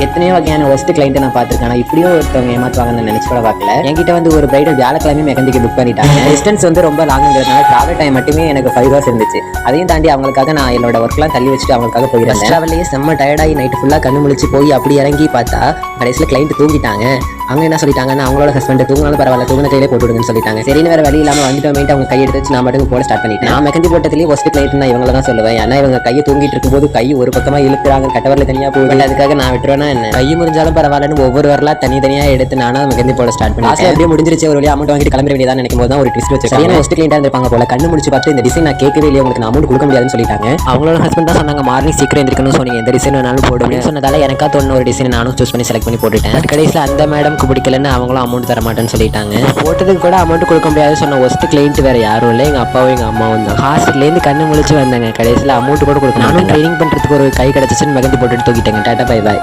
எத்தனையோ வகையான worst client நான் பார்த்திருக்கேன். இப்படியும் ஒருத்தவங்க ஏமாத்துவாங்கன்னு நினைச்சு கூட பார்க்கல. என்கிட்ட வந்து ஒரு பிரைடல் வியாழக்கிழமை மெகந்திக்கு புக் பண்ணிட்டாங்க. டிஸ்டன்ஸ் வந்து ரொம்ப லாங்குங்கிறதுனால டிராவல் டைம் மட்டுமே எனக்கு 5 hours இருந்துச்சு. அதையும் தாண்டி அவங்களுக்காக நான் என்னோட ஒர்க்லாம் தள்ளி வச்சுட்டு அவங்களுக்காக போயிருந்தேன். டிராவல்லையே செம்ம டயர்டாகி நைட்டு ஃபுல்லாக கண்ணு முழிச்சு போய் அப்படி இறங்கி பார்த்தா கடைசியில் கிளைண்ட் தூங்கிட்டாங்க. அவங்க என்ன சொல்லிட்டாங்கன்னா அவங்களோட ஹஸ்பண்ட் தூங்கினாலும் பரவாயில்ல, தூங்கின கையிலே போட்டுவிடுங்கன்னு சொல்லிட்டாங்க. சரின்னு வேற வழி இல்லாமல் வந்துட்டு அவங்க கையை எடுத்து நான் மட்டும் போட ஸ்டார்ட் பண்ணிட்டேன். நான் மெகந்தி போட்டதுலேயே ஒஸ்ட் கிளைண்ட் நான் இவங்கள தான் சொல்லுவேன். ஏன்னா இவங்க கையை தூங்கிட்டு இருக்கும்போது கை ஒரு பக்கமாக இழுக்கிறாங்க, கட்டவரில் தனியாக போகுது. அதுக்காக நான் விட்டுருவேன்னா என்ன, கை முறிஞ்சாலும் பரவாயில்லன்னு ஒவ்வொரு வரலாம் தனித்தனியாக எடுத்து நானும் மெகந்தி போட ஸ்டார்ட் பண்ணி அப்படியே முடிஞ்சிருச்சு. ஒரு வழியாக அமௌண்ட் வாங்கிட்டு கிளம்ப வேண்டியதான் நினைக்கும் போது தான் ஒரு ட்விஸ்ட் வச்சு சரியான ஒஸ்ட் கிளைண்டாக இருப்பாங்க போல. கண்ணு முடிச்சு பார்த்து இந்த டிசைன் நான் கேட்கவே இல்லையே, உங்களுக்கு நான் அமௌண்ட் கொடுக்க முடியாதுன்னு சொல்லிட்டாங்க. அவங்களோட ஹஸ்பண்ட் தான் சொன்னாங்க மார்னிங் சீக்கிரம் எந்திரிக்கணும், ஸோ நீங்கள் எந்த டிசைன் வேணாலும் போடுங்க சொன்னதால எனக்கா தோணுன ஒரு டிசைன் நானும் சூஸ் பண்ணி செலக்ட் பண்ணி போட்டுட்டேன். கடைசியில் அந்த மேடம்க்கு பிடிக்கலன்னு அவங்களும் அமௌண்ட் தர மாட்டேன்னு சொல்லிட்டாங்க. போட்டதுக்கு கூட அமௌண்ட் கொடுக்க முடியாது சொன்ன ஒஸ்ட் கிளைண்ட் வேற யாரும் இல்லை, எங்கள் அப்பாவும் எங்கள் அம்மாவும் தான். ஹாஸ்பிட்டலேருந்து கண்ணு முழிச்சு வந்தாங்க. கடைசியில் அமௌண்ட் கூட கொடுக்க நானும் ட்ரைனிங் பண்ணுறதுக்கு ஒரு கை கிடச்சிச்சுன்னு மெகந்தி போட்டுட்டு தூக்கிட்டேங்க. Tata bye bye.